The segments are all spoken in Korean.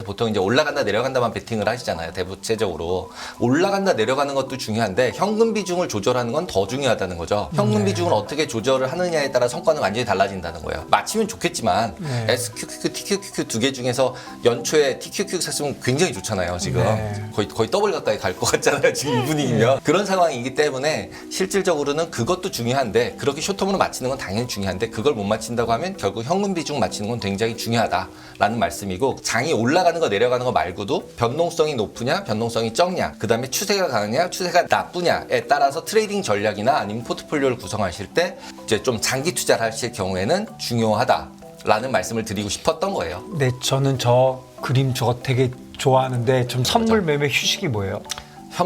보통 이제 올라간다 내려간다만 베팅을 하시잖아요. 대부채적으로 올라간다 내려가는 것도 중요한데 현금 비중을 조절하는 건 더 중요하다는 거죠. 현금 비중을 어떻게 조절을 하느냐에 따라 성과는 완전히 달라진다는 거예요. 맞추면 좋겠지만 SQQQ, TQQQ 두 개 중에서 연초에 TQQQ 샀으면 굉장히 좋잖아요. 지금 거의 더블 가까이 갈 것 같잖아요. 지금 이 분위기면 그런 상황이기 때문에 실질적으로는 그것도 중요한데 그렇게 쇼텀으로 맞히는 건 당연히 중요한데 그걸 못 맞힌다고 하면 결국 현금 비중 맞히는 건 굉장히 중요하다라는 말씀이고 장이 올라가는 거 내려가는 거 말고도 변동성이 높으냐 변동성이 적냐 그 다음에 추세가 강하냐 추세가 나쁘냐에 따라서 트레이딩 전략이나 아니면 포트폴리오를 구성하실 때 이제 좀 장기 투자를 하실 경우에는 중요하다라는 말씀을 드리고 싶었던 거예요. 네, 저는 저 그림 저거 되게 좋아하는데 좀 선물 매매 휴식이 뭐예요?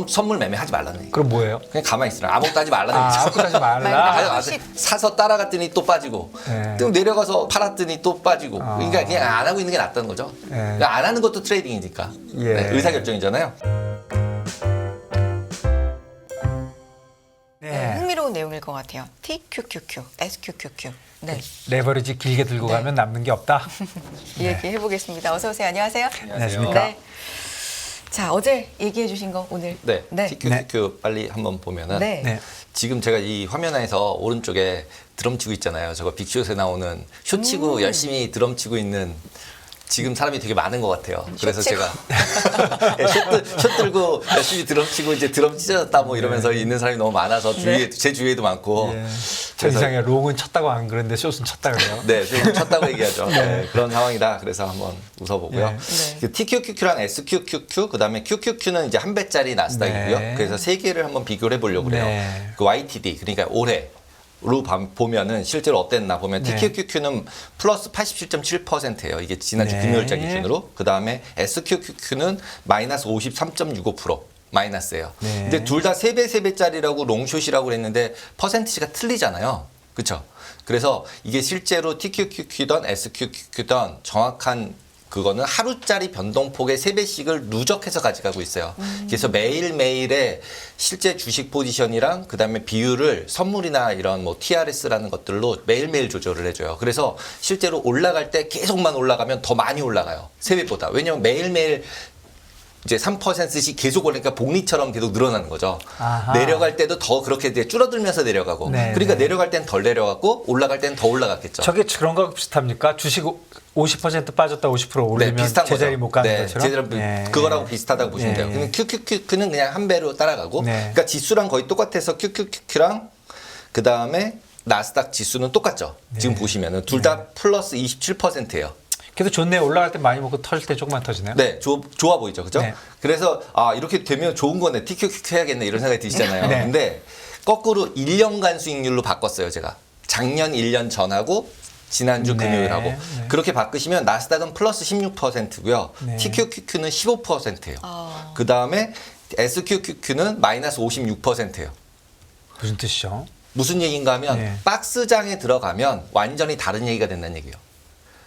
선물 매매하지 말라는 얘기. 그럼 뭐예요? 그냥 가만히 있으라. 아무것도 하지 말라는 얘기죠. 아무것도 하지 말라. 사서 따라갔더니 또 빠지고 또 내려가서 팔았더니 또 빠지고 그러니까 그냥 안 하고 있는 게 낫다는 거죠. 그러니까 안 하는 것도 트레이딩이니까 네, 의사결정이잖아요. 네, 흥미로운 내용일 것 같아요. TQQQ, SQQQ. 네. 레버리지 길게 들고 가면 남는 게 없다. 얘기해 보겠습니다. 어서 오세요. 안녕하세요. 안녕하십니까. 네. 자, 어제 얘기해 주신 거 오늘. 네, TQQQ 빨리 한번 보면은 네. 지금 제가 이 화면에서 오른쪽에 드럼 치고 있잖아요. 저거 빅쇼트에 나오는 쇼 치고 열심히 드럼 치고 있는 지금 사람이 되게 많은 것 같아요. 그래서 제가 숏 들고 열심히 드럼 치고 이제 드럼 찢어졌다 뭐 이러면서 있는 사람이 너무 많아서 제 주위에도 많고. 저 이상에 롱은 쳤다고 안 그러는데 숏은 쳤다 그래요. 네, 좀 쳤다고 얘기하죠. 네, 그런 상황이다. 그래서 한번 웃어보고요. TQQQ랑 SQQQ, 그 다음에 QQQ는 이제 한 배짜리 나스닥이고요. 그래서 세 개를 한번 비교를 해보려고 그래요. 그 YTD, 그러니까 올해. 로 보면은 실제로 어땠나 보면 TQQQ는 플러스 87.7%예요. 이게 지난주 금요일자 기준으로. 그 다음에 SQQQ는 마이너스 53.65% 마이너스예요. 근데 둘 다 3배짜리라고 롱숏이라고 그랬는데 퍼센티지가 틀리잖아요. 그렇죠? 그래서 이게 실제로 TQQQ든 SQQQ든 정확한 그거는 하루짜리 변동폭의 3배씩을 누적해서 가져가고 있어요. 그래서 매일매일의 실제 주식 포지션이랑 그다음에 비율을 선물이나 이런 뭐 TRS라는 것들로 매일매일 조절을 해줘요. 그래서 실제로 올라갈 때 계속만 올라가면 더 많이 올라가요. 3배보다. 왜냐면 매일매일 이제 3%씩 계속 올리니까 복리처럼 계속 늘어나는 거죠. 내려갈 때도 더 그렇게 이제 줄어들면서 내려가고. 그러니까 내려갈 땐 덜 내려갔고 올라갈 땐 더 올라갔겠죠. 저게 그런 거 비슷합니까? 주식 50% 빠졌다 50% 올리면 비슷한 제자리 거죠. 못 가는 것처럼? 그거라고 비슷하다고 보시면 돼요. 그럼 QQQ는 그냥 한 배로 따라가고 그러니까 지수랑 거의 똑같아서 QQQ랑 그다음에 나스닥 지수는 똑같죠. 지금 보시면은 둘 다 플러스 27%예요. 그래도 좋네. 올라갈 때 많이 먹고 터질 때 조금만 터지네요. 네, 좋아 보이죠, 그죠? 그래서 이렇게 되면 좋은 거네, TQQQ 해야겠네 이런 생각이 드시잖아요. 근데 거꾸로 1년간 수익률로 바꿨어요, 제가. 작년 1년 전하고 지난주 금요일하고 그렇게 바꾸시면 나스닥은 플러스 16%고요, TQQQ는 15%예요. 그 다음에 SQQQ는 마이너스 56%예요. 무슨 뜻이죠? 무슨 얘기인가 하면 박스장에 들어가면 완전히 다른 얘기가 된다는 얘기예요.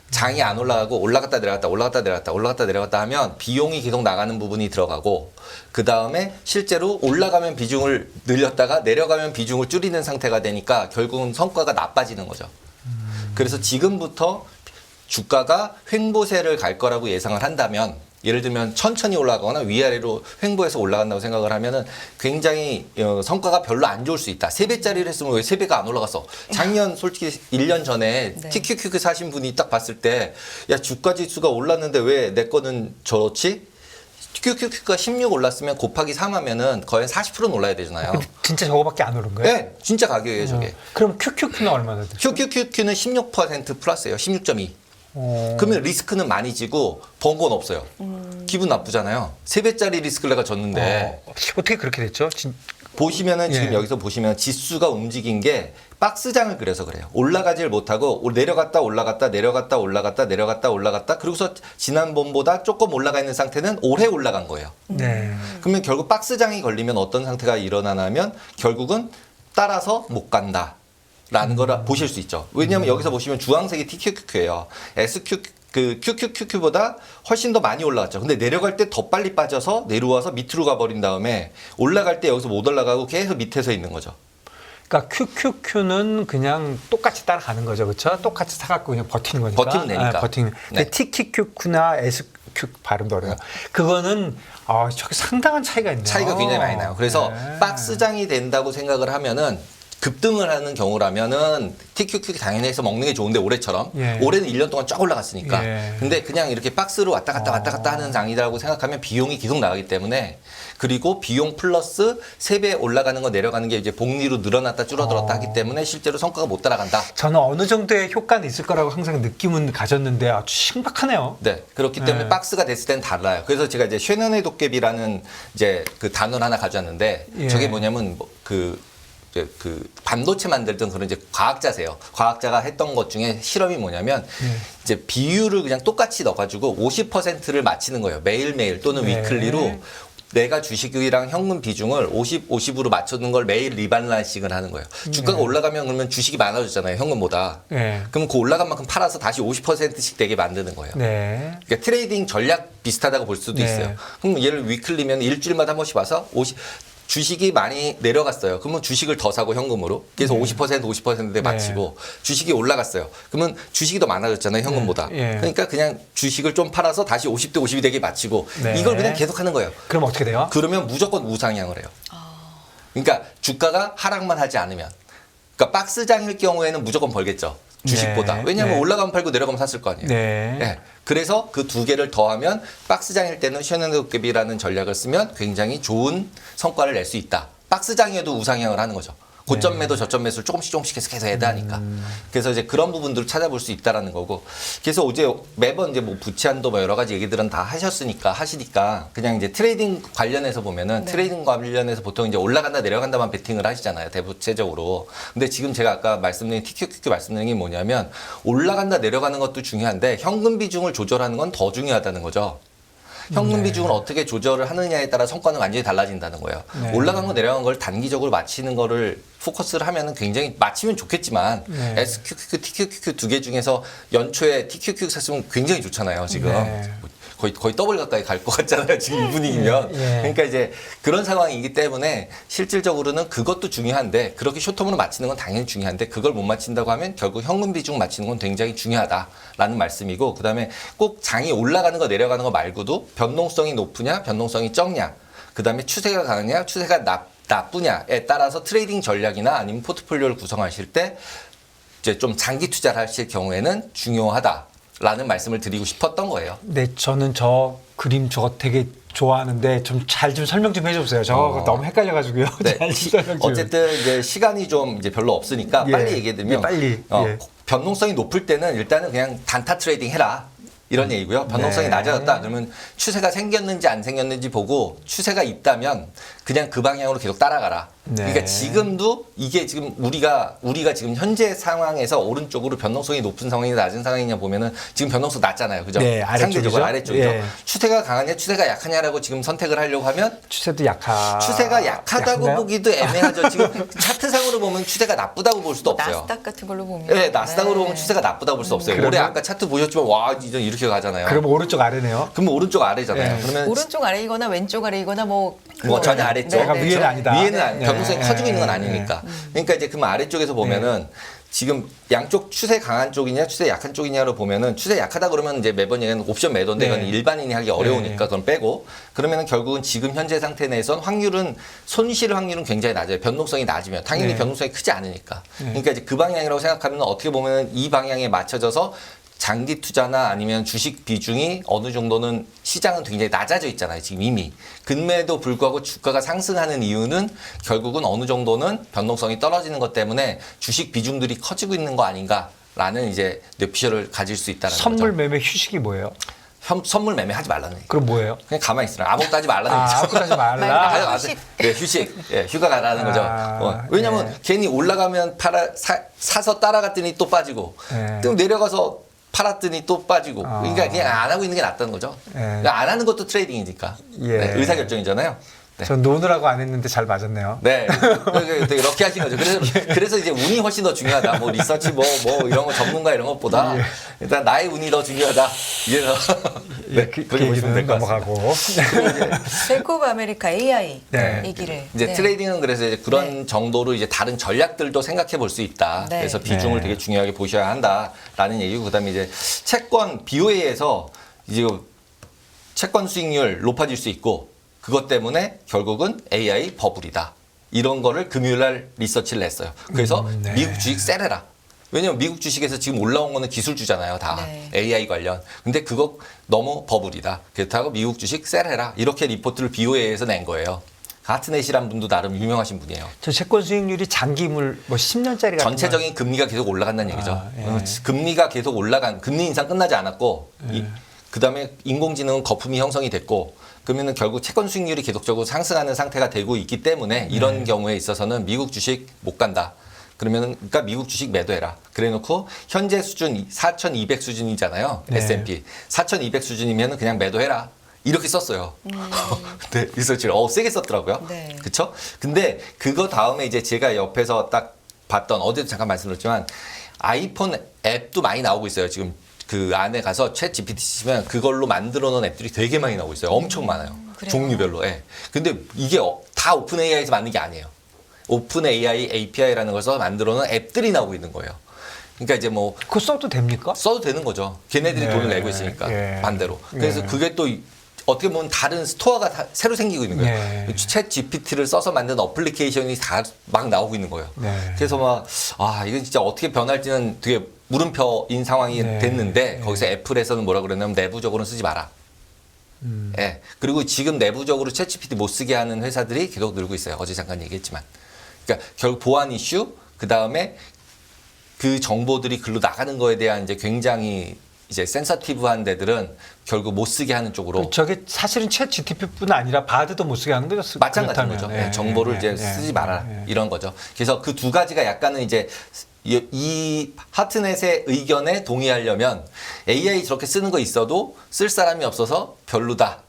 장이 안 올라가고 올라갔다 내려갔다 올라갔다 내려갔다 올라갔다 내려갔다 하면 비용이 계속 나가는 부분이 들어가고 그 다음에 실제로 올라가면 비중을 늘렸다가 내려가면 비중을 줄이는 상태가 되니까 결국은 성과가 나빠지는 거죠. 그래서 지금부터 주가가 횡보세를 갈 거라고 예상을 한다면 예를 들면 천천히 올라가거나 위아래로 횡보해서 올라간다고 생각을 하면은 굉장히 성과가 별로 안 좋을 수 있다. 3배짜리를 했으면 왜 3배가 안 올라갔어? 작년 솔직히 1년 전에 TQQQ 사신 분이 딱 봤을 때 야, 주가 지수가 올랐는데 왜 내 거는 저렇지? QQQ가 16 올랐으면 곱하기 3 하면은 거의 40%는 올라야 되잖아요. 진짜 저거밖에 안 오른 거예요? 네, 진짜 가격이에요, 저게. 그럼 QQQ는 얼마나 됐죠? QQQ는 16% 플러스예요. 16.2. 그러면 리스크는 많이 지고 번 건 없어요. 기분 나쁘잖아요. 3배짜리 리스크를 내가 졌는데. 어떻게 그렇게 됐죠? 보시면은 지금 여기서 보시면 지수가 움직인 게 박스장을 그려서 그래요. 올라가질 못하고 내려갔다 올라갔다 내려갔다 올라갔다 내려갔다 올라갔다 그리고서 지난번보다 조금 올라가 있는 상태는 오래 올라간 거예요. 그러면 결국 박스장이 걸리면 어떤 상태가 일어나냐면 결국은 따라서 못 간다. 라는 걸 보실 수 있죠. 왜냐하면 여기서 보시면 주황색이 TQQQ예요. QQQQ보다 훨씬 더 많이 올라갔죠. 근데 내려갈 때 더 빨리 빠져서 내려와서 밑으로 가버린 다음에 올라갈 때 여기서 못 올라가고 계속 밑에서 있는 거죠. 그러니까 QQQ는 그냥 똑같이 따라가는 거죠, 그렇죠? 똑같이 사갖고 그냥 버티는 거니까. 버티면 되니까. 버티는. 근데 네. TQQQ나 SQ 발음도 어려요. 그거는 저기 상당한 차이가 있네요. 차이가 굉장히 많이 나요. 그래서 네. 박스장이 된다고 생각을 하면은 급등을 하는 경우라면은 TQQ 당연히 해서 먹는 게 좋은데 올해처럼 예. 올해는 1년 동안 쫙 올라갔으니까 예. 근데 그냥 이렇게 박스로 왔다 갔다 하는 장이라고 생각하면 비용이 계속 나가기 때문에 그리고 비용 플러스 3배 올라가는 거 내려가는 게 이제 복리로 늘어났다 줄어들었다 하기 때문에 실제로 성과가 못 따라간다. 저는 어느 정도의 효과는 있을 거라고 항상 느낌은 가졌는데 아주 신박하네요. 네. 그렇기 때문에 네. 박스가 됐을 때는 달라요. 그래서 제가 이제 쉐넌의 도깨비라는 이제 그 단어를 하나 가져왔는데 예. 저게 뭐냐면 그 반도체 만들던 그런 이제 과학자세요. 과학자가 했던 것 중에 실험이 뭐냐면 이제 비율을 그냥 똑같이 넣어가지고 50%를 맞히는 거예요. 매일매일 또는 네. 위클리로 내가 주식이랑 현금 비중을 50, 50으로 맞추는 걸 매일 리발란싱을 하는 거예요. 주가가 올라가면 그러면 주식이 많아졌잖아요. 현금보다. 네. 그럼 그 올라간 만큼 팔아서 다시 50%씩 되게 만드는 거예요. 네. 그러니까 트레이딩 전략 비슷하다고 볼 수도 네. 있어요. 그럼 얘를 위클리면 일주일마다 한 번씩 와서 주식이 많이 내려갔어요. 그러면 주식을 더 사고 현금으로. 그래서 50%에 맞추고 주식이 올라갔어요. 그러면 주식이 더 많아졌잖아요. 현금보다. 네. 그러니까 그냥 주식을 좀 팔아서 다시 50대 50이 되게 맞추고 네. 이걸 그냥 계속 하는 거예요. 그럼 어떻게 돼요? 그러면 무조건 우상향을 해요. 그러니까 주가가 하락만 하지 않으면. 그러니까 박스장일 경우에는 무조건 벌겠죠. 주식보다. 네. 왜냐하면 네. 올라가면 팔고 내려가면 샀을 거 아니에요. 네. 네. 그래서 그 두 개를 더하면 박스장일 때는 쉐넌도깨비라는 전략을 쓰면 굉장히 좋은 성과를 낼 수 있다. 박스장이어도 우상향을 하는 거죠. 고점 매도 저점 매수를 조금씩 계속 해야 하니까. 그래서 이제 그런 부분들을 찾아볼 수 있다라는 거고. 그래서 어제 매번 이제 뭐 부채한도 뭐 여러 가지 얘기들은 다 하시니까 그냥 이제 트레이딩 관련해서 보면은 트레이딩 관련해서 보통 이제 올라간다 내려간다만 베팅을 하시잖아요. 대부채적으로. 근데 지금 제가 아까 말씀드린 TQQQ 말씀드린 게 뭐냐면 올라간다 내려가는 것도 중요한데 현금 비중을 조절하는 건 더 중요하다는 거죠. 현금 비중을 어떻게 조절을 하느냐에 따라 성과는 완전히 달라진다는 거예요. 네. 올라간 거 내려간 걸 단기적으로 맞히는 거를 포커스를 하면은 굉장히 맞히면 좋겠지만 SQQQ, TQQQ 두 개 중에서 연초에 TQQQ 샀으면 굉장히 좋잖아요. 지금 네. 거의 더블 가까이 갈 것 같잖아요. 지금 이 분위기면. 그러니까 이제 그런 상황이기 때문에 실질적으로는 그것도 중요한데 그렇게 쇼텀으로 맞히는 건 당연히 중요한데 그걸 못 맞힌다고 하면 결국 현금 비중 맞히는 건 굉장히 중요하다라는 말씀이고 그다음에 꼭 장이 올라가는 거 내려가는 거 말고도 변동성이 높으냐 변동성이 적냐 그다음에 추세가 강하냐 추세가 나쁘냐에 따라서 트레이딩 전략이나 아니면 포트폴리오를 구성하실 때 이제 좀 장기 투자를 하실 경우에는 중요하다라는 말씀을 드리고 싶었던 거예요. 네, 저는 저 그림 저거 되게 좋아하는데 좀 잘 좀 설명 좀 해주세요. 저거 너무 헷갈려가지고요. 네. 잘 설명 좀. 어쨌든 이제 시간이 좀 이제 별로 없으니까 예. 빨리 얘기해드리면 예, 빨리. 예. 변동성이 높을 때는 일단은 그냥 단타 트레이딩 해라. 이런 얘기고요. 변동성이 네. 낮아졌다. 그러면 추세가 생겼는지 안 생겼는지 보고 추세가 있다면 그냥 그 방향으로 계속 따라가라. 네. 그러니까 지금도 이게 지금 우리가 지금 현재 상황에서 오른쪽으로 변동성이 높은 상황이냐 낮은 상황이냐 보면은 지금 변동성 낮잖아요. 그죠? 네, 아래쪽이죠. 상대적으로 아래쪽이죠. 예. 추세가 강하냐 추세가 약하냐라고 지금 선택을 하려고 하면 추세도 추세가 약하다고 약한가요? 보기도 애매하죠. 지금 차트상으로 보면 추세가 나쁘다고 볼 수도 없어요. 나스닥 같은 걸로 보면. 네, 나스닥으로 보면 추세가 나쁘다고 볼 수 없어요. 그러면- 올해 아까 차트 보셨지만 와 이제 이렇게 가잖아요. 그럼 오른쪽 아래네요. 그러면 오른쪽 아래잖아요. 네. 그러면 오른쪽 아래이거나 왼쪽 아래이거나 뭐 전혀 아래쪽. 내가 위에는 아니다. 위에는 네. 변동성이 네. 커지고 있는 건 네. 아니니까. 그러니까 이제 그럼 아래쪽에서 보면은 지금 양쪽 추세 강한 쪽이냐 추세 약한 쪽이냐로 보면은 추세 약하다 그러면 이제 매번 얘기하는 옵션 매도인데 네. 그건 일반인이 하기 어려우니까 네. 그건 빼고 그러면은 결국은 지금 현재 상태 내에선 손실 확률은 굉장히 낮아요. 변동성이 낮으면 당연히 네. 변동성이 크지 않으니까. 그러니까 이제 그 방향이라고 생각하면 어떻게 보면 이 방향에 맞춰져서 장기 투자나 아니면 주식 비중이 어느 정도는 시장은 굉장히 낮아져 있잖아요. 지금 이미. 근매에도 불구하고 주가가 상승하는 이유는 결국은 어느 정도는 변동성이 떨어지는 것 때문에 주식 비중들이 커지고 있는 거 아닌가라는 이제 뇌피셜을 가질 수 있다는 선물 거죠. 매매 휴식이 뭐예요? 선물 매매하지 말라는 얘기. 그럼 뭐예요? 그냥 가만히 있으라. 아무것도 하지 말라는 얘기죠. 아무것도 하지 말라. 말라. 휴식. 네, 휴식. 예, 휴가 가라는 거죠. 왜냐면 네. 괜히 올라가면 사서 따라갔더니 또 빠지고 네. 또 내려가서 팔았더니 또 빠지고 그러니까 그냥 안 하고 있는 게 낫다는 거죠. 네. 그러니까 안 하는 것도 트레이딩이니까 예. 네, 의사결정이잖아요. 전 노느라고 안 했는데 잘 맞았네요. 네, 되게 럭키하신 거죠. 그래서 이제 운이 훨씬 더 중요하다. 뭐 리서치 뭐 이런 거 전문가 이런 것보다 일단 나의 운이 더 중요하다. 이제서 네, 그렇게 보시면 될 것 같습니다. 넘어가고. 뱅크 오브 아메리카 AI 네. 얘기를 이제 네. 트레이딩은 그래서 이제 그런 정도로 이제 다른 전략들도 생각해 볼 수 있다. 네. 그래서 비중을 네. 되게 중요하게 보셔야 한다라는 얘기고, 그다음에 이제 채권 BOA에서 이제 채권 수익률 높아질 수 있고, 그것 때문에 결국은 AI 버블이다. 이런 거를 금요일 날 리서치를 냈어요. 그래서 네. 미국 주식 세래라. 왜냐면 미국 주식에서 지금 올라온 거는 기술주잖아요. 다 네. AI 관련. 근데 그거 너무 버블이다. 그렇다고 미국 주식 세래라. 이렇게 리포트를 BOA에서 낸 거예요. 가트넷이란 분도 나름 유명하신 분이에요. 저 채권 수익률이 장기물 뭐 10년짜리 같은 전체적인 금리가 계속 올라간다는 얘기죠. 아, 예. 금리가 계속 올라간, 금리 인상 끝나지 않았고, 그다음에 인공지능은 거품이 형성이 됐고, 그러면은 결국 채권 수익률이 계속적으로 상승하는 상태가 되고 있기 때문에 이런 경우에 있어서는 미국 주식 못 간다. 그러면은 그러니까 미국 주식 매도해라. 그래놓고 현재 수준 4,200 수준이잖아요. 네. S&P 4,200 수준이면은 그냥 매도해라. 이렇게 썼어요. 근데 리서치를 세게 썼더라고요. 네. 그렇죠? 근데 그거 다음에 이제 제가 옆에서 딱 봤던, 어제도 잠깐 말씀드렸지만 아이폰 앱도 많이 나오고 있어요. 지금 그 안에 가서 챗 GPT 치면 그걸로 만들어 놓은 앱들이 되게 많이 나오고 있어요. 엄청 많아요. 그래요? 종류별로. 예. 근데 이게 다 오픈 AI에서 만든 게 아니에요. 오픈 AI API라는 것을 만들어 놓은 앱들이 나오고 있는 거예요. 그러니까 이제 뭐 그거 써도 됩니까? 써도 되는 거죠. 걔네들이 네. 돈을 내고 있으니까 예. 반대로. 그래서 네. 그게 또 어떻게 보면 다른 스토어가 다 새로 생기고 있는 거예요. 네. 챗 GPT를 써서 만든 어플리케이션이 다 막 나오고 있는 거예요. 네. 그래서 막 이건 진짜 어떻게 변할지는 되게 물음표인 상황이 네. 됐는데, 네. 거기서 애플에서는 뭐라 그랬냐면 내부적으로는 쓰지 마라. 예. 그리고 지금 내부적으로 챗 GPT 못 쓰게 하는 회사들이 계속 늘고 있어요. 어제 잠깐 얘기했지만. 그러니까 결국 보안 이슈, 그 다음에 그 정보들이 글로 나가는 거에 대한 이제 굉장히 이제 센서티브한 데들은 결국 못 쓰게 하는 쪽으로. 저게 사실은 챗 GTP뿐 아니라 바드도 못 쓰게 하는 거죠. 마찬가지인 그렇다면. 거죠. 예, 정보를 이제 쓰지 마라. 이런 거죠. 그래서 그 두 가지가 약간은 이제 이 하트넷의 의견에 동의하려면 AI 저렇게 쓰는 거 있어도 쓸 사람이 없어서 별로다.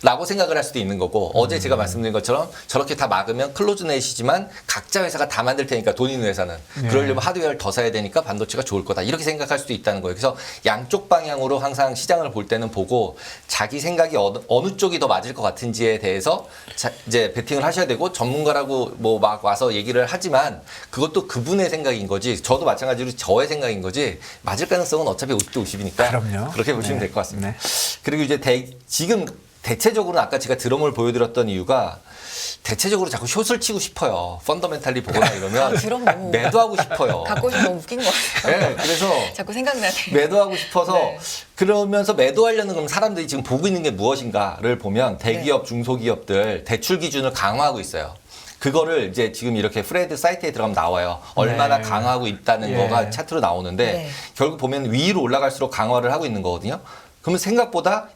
라고 생각을 할 수도 있는 거고, 어제 제가 말씀드린 것처럼 저렇게 다 막으면 클로즈넷이지만 각자 회사가 다 만들 테니까, 돈 있는 회사는 그러려면 하드웨어를 더 사야 되니까 반도체가 좋을 거다, 이렇게 생각할 수도 있다는 거예요. 그래서 양쪽 방향으로 항상 시장을 볼 때는 보고 자기 생각이 어느 쪽이 더 맞을 것 같은지에 대해서 이제 베팅을 하셔야 되고, 전문가라고 뭐 막 와서 얘기를 하지만 그것도 그분의 생각인 거지, 저도 마찬가지로 저의 생각인 거지, 맞을 가능성은 어차피 50대 50이니까 그럼요. 그렇게 보시면 네. 될 것 같습니다. 네. 그리고 이제 지금 대체적으로는 아까 제가 드럼을 보여드렸던 이유가, 대체적으로 자꾸 숏을 치고 싶어요. 펀더멘탈리 보거나 이러면 드럼 너무 매도하고 싶어요. 갖고 오신 너무 웃긴 것 같아요. 네, 그래서 자꾸 생각나네. 매도하고 싶어서 네. 그러면서 매도하려는 그럼 사람들이 지금 보고 있는 게 무엇인가를 보면 네. 대기업, 중소기업들 대출 기준을 강화하고 있어요. 그거를 이제 지금 이렇게 프레드 사이트에 들어가면 나와요. 얼마나 네. 강화하고 있다는 예. 거가 차트로 나오는데, 네. 결국 보면 위로 올라갈수록 강화를 하고 있는 거거든요. 그러면 생각보다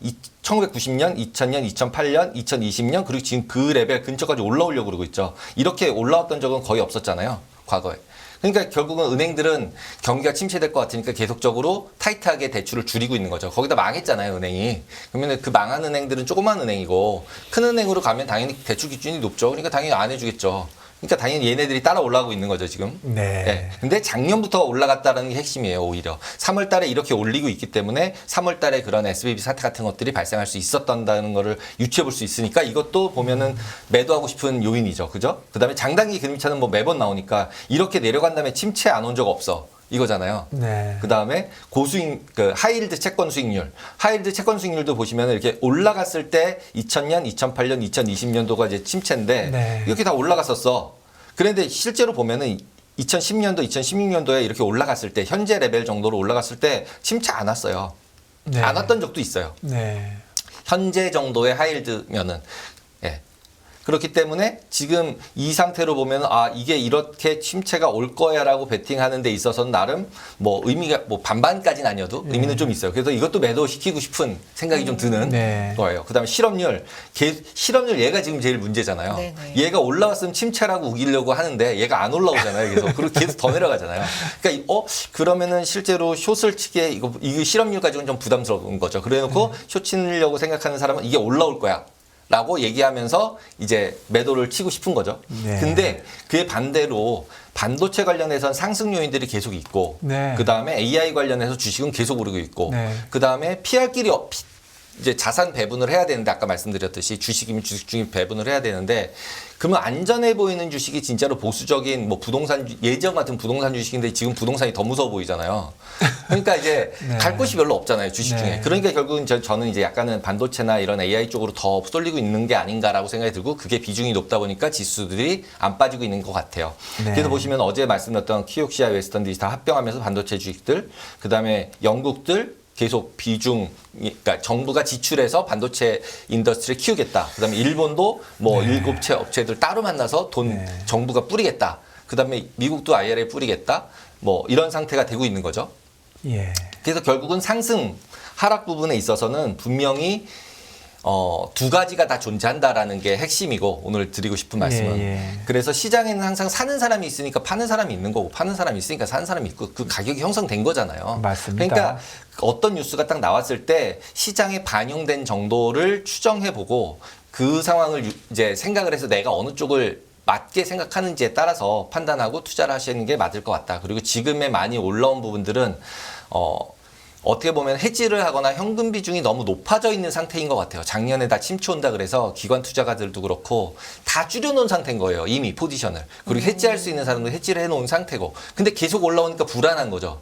1990년, 2000년, 2008년, 2020년, 그리고 지금 그 레벨 근처까지 올라오려고 그러고 있죠. 이렇게 올라왔던 적은 거의 없었잖아요, 과거에. 그러니까 결국은 은행들은 경기가 침체될 것 같으니까 계속적으로 타이트하게 대출을 줄이고 있는 거죠. 거기다 망했잖아요, 은행이. 그러면 그 망한 은행들은 조그만 은행이고, 큰 은행으로 가면 당연히 대출 기준이 높죠. 그러니까 당연히 안 해주겠죠. 그러니까 당연히 얘네들이 따라 올라가고 있는 거죠, 지금. 네. 네. 근데 작년부터 올라갔다는 게 핵심이에요, 오히려. 3월 달에 이렇게 올리고 있기 때문에 3월 달에 그런 SVB 사태 같은 것들이 발생할 수 있었다는 거를 유추해 볼 수 있으니까, 이것도 보면은 매도하고 싶은 요인이죠. 그죠? 그 다음에 장단기 금리차는 뭐 매번 나오니까, 이렇게 내려간 다음에 침체 안 온 적 없어. 이거잖아요. 네. 그 다음에 고수익, 하이힐드 채권 수익률. 하이힐드 채권 수익률도 보시면 이렇게 올라갔을 때 2000년, 2008년, 2020년도가 이제 침체인데, 네. 이렇게 다 올라갔었어. 그런데 실제로 보면은 2010년도, 2016년도에 이렇게 올라갔을 때, 현재 레벨 정도로 올라갔을 때 침체 안 왔어요. 네. 안 왔던 적도 있어요. 네. 현재 정도의 하이힐드면은. 예. 그렇기 때문에 지금 이 상태로 보면 이게 이렇게 침체가 올 거야라고 베팅하는 데 있어서는 나름 뭐 의미가 뭐 반반까지는 아니어도 의미는 좀 있어요. 그래서 이것도 매도시키고 싶은 생각이 좀 드는 네. 거예요. 그다음에 실업률 얘가 지금 제일 문제잖아요. 네네. 얘가 올라왔으면 침체라고 우기려고 하는데 얘가 안 올라오잖아요. 그래서 그리고 계속 더 내려가잖아요. 그러니까 그러면은 실제로 숏을 치게 이거 실업률 가지고는 좀 부담스러운 거죠. 그래놓고 숏 치려고 생각하는 사람은 이게 올라올 거야 라고 얘기하면서 이제 매도를 치고 싶은 거죠. 네. 근데 그에 반대로 반도체 관련해서는 상승 요인들이 계속 있고 네. 그다음에 AI 관련해서 주식은 계속 오르고 있고 네. 그다음에 피할 길이 이제 자산 배분을 해야 되는데 아까 말씀드렸듯이 주식이면 주식 중에 배분을 해야 되는데 그러면 안전해 보이는 주식이 진짜로 보수적인 뭐 부동산 예전 같은 부동산 주식인데 지금 부동산이 더 무서워 보이잖아요. 그러니까 이제 네. 갈 곳이 별로 없잖아요 주식 네. 중에. 그러니까 결국은 저는 이제 약간은 반도체나 이런 AI 쪽으로 더 쏠리고 있는 게 아닌가라고 생각이 들고 그게 비중이 높다 보니까 지수들이 안 빠지고 있는 것 같아요. 네. 그래서 보시면 어제 말씀드렸던 키옥시아 웨스턴 디지털 합병하면서 반도체 주식들 그다음에 영국들 계속 비중, 그러니까 정부가 지출해서 반도체 인더스트리를 키우겠다. 그다음에 일본도 뭐 네. 7채 업체들 따로 만나서 돈 네. 정부가 뿌리겠다. 그다음에 미국도 IRA 뿌리겠다. 뭐 이런 상태가 되고 있는 거죠. 예. 그래서 결국은 상승, 하락 부분에 있어서는 분명히 두 가지가 다 존재한다라는 게 핵심이고 오늘 드리고 싶은 말씀은 예. 그래서 시장에는 항상 사는 사람이 있으니까 파는 사람이 있는 거고 파는 사람이 있으니까 사는 사람이 있고 그 가격이 형성된 거잖아요. 맞습니다. 그러니까 어떤 뉴스가 딱 나왔을 때 시장에 반영된 정도를 추정해보고 그 상황을 이제 생각을 해서 내가 어느 쪽을 맞게 생각하는지에 따라서 판단하고 투자를 하시는 게 맞을 것 같다. 그리고 지금에 많이 올라온 부분들은 어떻게 보면 해지를 하거나 현금 비중이 너무 높아져 있는 상태인 것 같아요. 작년에 다 침체 온다 그래서 기관 투자가들도 그렇고 다 줄여놓은 상태인 거예요. 이미 포지션을. 그리고 해지할 수 있는 사람도 해지를 해놓은 상태고. 근데 계속 올라오니까 불안한 거죠.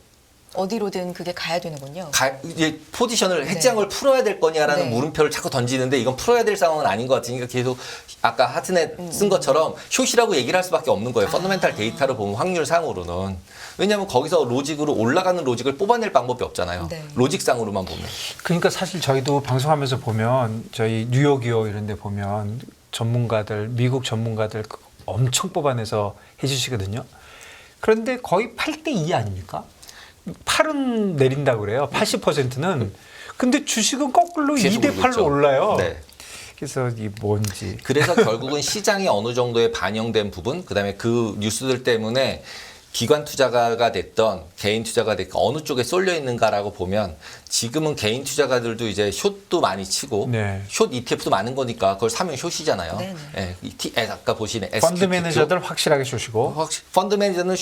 어디로든 그게 가야 되는군요. 이제 포지션을 해지한 네. 걸 풀어야 될 거냐라는 네. 물음표를 자꾸 던지는데 이건 풀어야 될 상황은 아닌 것 같으니까 계속 아까 하트넷 쓴 것처럼 숏이라고 얘기를 할 수밖에 없는 거예요. 펀더멘탈 데이터를 보면 확률상으로는. 왜냐하면 거기서 로직으로 올라가는 로직을 뽑아낼 방법이 없잖아요. 네. 로직상으로만 보면. 그러니까 사실 저희도 방송하면서 보면 저희 뉴욕이요 이런 데 보면 전문가들, 미국 전문가들 엄청 뽑아내서 해주시거든요. 그런데 거의 8대2 아닙니까? 8은 내린다고 그래요. 80%는. 근데 주식은 거꾸로 계속 2대 오르고 8로 있죠. 올라요. 네. 그래서 이 뭔지. 그래서 결국은 시장이 어느 정도에 반영된 부분, 그다음에 그 뉴스들 때문에 기관 투자가가 됐던 개인 투자가 됐건 어느 쪽에 쏠려 있는가라고 보면 지금은 개인 투자가들도 이제 숏도 많이 치고 네. 숏 ETF도 많은 거니까 그걸 사면 숏이잖아요. 네네. 아까 보시는 펀드 SQQQ. 매니저들 확실하게 주시고. 펀드 매니저는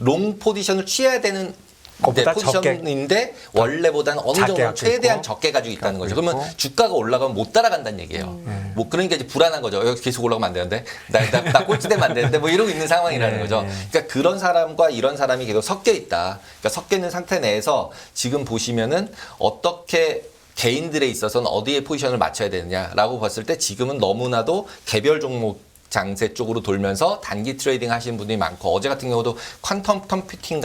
롱 포지션을 취해야 되는 그것보다 포지션인데 원래보다는 어느 작게 정도 갖고 최대한 있고. 적게 가지고 있다는 거죠. 갖고 그러면 있고. 주가가 올라가면 못 따라간다는 얘기예요. 뭐 그러니까 이제 불안한 거죠. 여기 계속 올라가면 안 되는데 나 꼴찌되면 안 되는데 뭐 이러고 있는 상황이라는 네. 거죠. 그러니까 그런 사람과 이런 사람이 계속 섞여 있다. 그러니까 섞여 있는 상태 내에서 지금 보시면은 어떻게 개인들에 있어서는 어디에 포지션을 맞춰야 되느냐라고 봤을 때 지금은 너무나도 개별 종목 장세 쪽으로 돌면서 단기 트레이딩 하시는 분들이 많고 어제 같은 경우도 퀀텀 컴퓨팅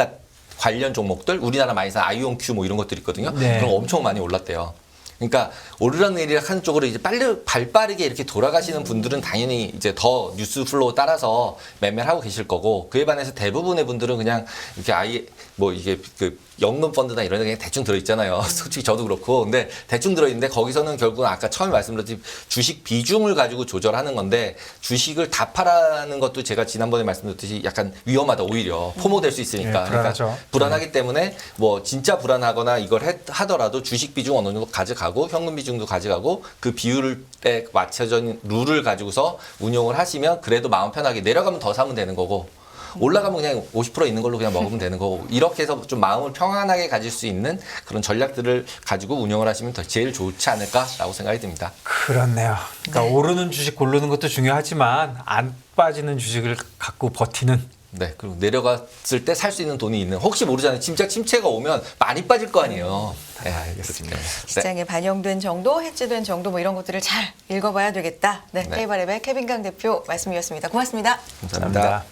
관련 종목들 우리나라 많이 사는 아이온큐 뭐 이런 것들이 있거든요. 네. 그런 거 엄청 많이 올랐대요. 그러니까 오르락내리락 하는 쪽으로 이제 발빠르게 이렇게 돌아가시는 분들은 당연히 이제 더 뉴스 플로우 따라서 매매를 하고 계실 거고 그에 반해서 대부분의 분들은 그냥 이렇게 뭐 이게 그 연금 펀드나 이런 데 그냥 대충 들어있잖아요. 솔직히 저도 그렇고. 근데 대충 들어있는데 거기서는 결국은 아까 처음에 말씀드렸듯이 주식 비중을 가지고 조절하는 건데 주식을 다 팔아는 것도 제가 지난번에 말씀드렸듯이 약간 위험하다 오히려 포모될 수 있으니까. 네, 불안하죠. 그러니까 불안하기 때문에 뭐 진짜 불안하거나 이걸 하더라도 주식 비중 어느 정도 가져가고 현금 비중도 가져가고 그 비율에 맞춰진 룰을 가지고서 운용을 하시면 그래도 마음 편하게 내려가면 더 사면 되는 거고 올라가면 그냥 50% 있는 걸로 그냥 먹으면 되는 거고 이렇게 해서 좀 마음을 평안하게 가질 수 있는 그런 전략들을 가지고 운영을 하시면 제일 좋지 않을까라고 생각이 듭니다. 그렇네요. 그러니까 네. 오르는 주식 고르는 것도 중요하지만 안 빠지는 주식을 갖고 버티는. 네, 그리고 내려갔을 때 살 수 있는 돈이 있는 혹시 모르잖아요. 진짜 침체가 오면 많이 빠질 거 아니에요. 네, 알겠습니다. 네. 시장에 반영된 정도, 해지된 정도 뭐 이런 것들을 잘 읽어봐야 되겠다. 네, 네. K바랩의 케빈 강 대표 말씀이었습니다. 고맙습니다. 감사합니다.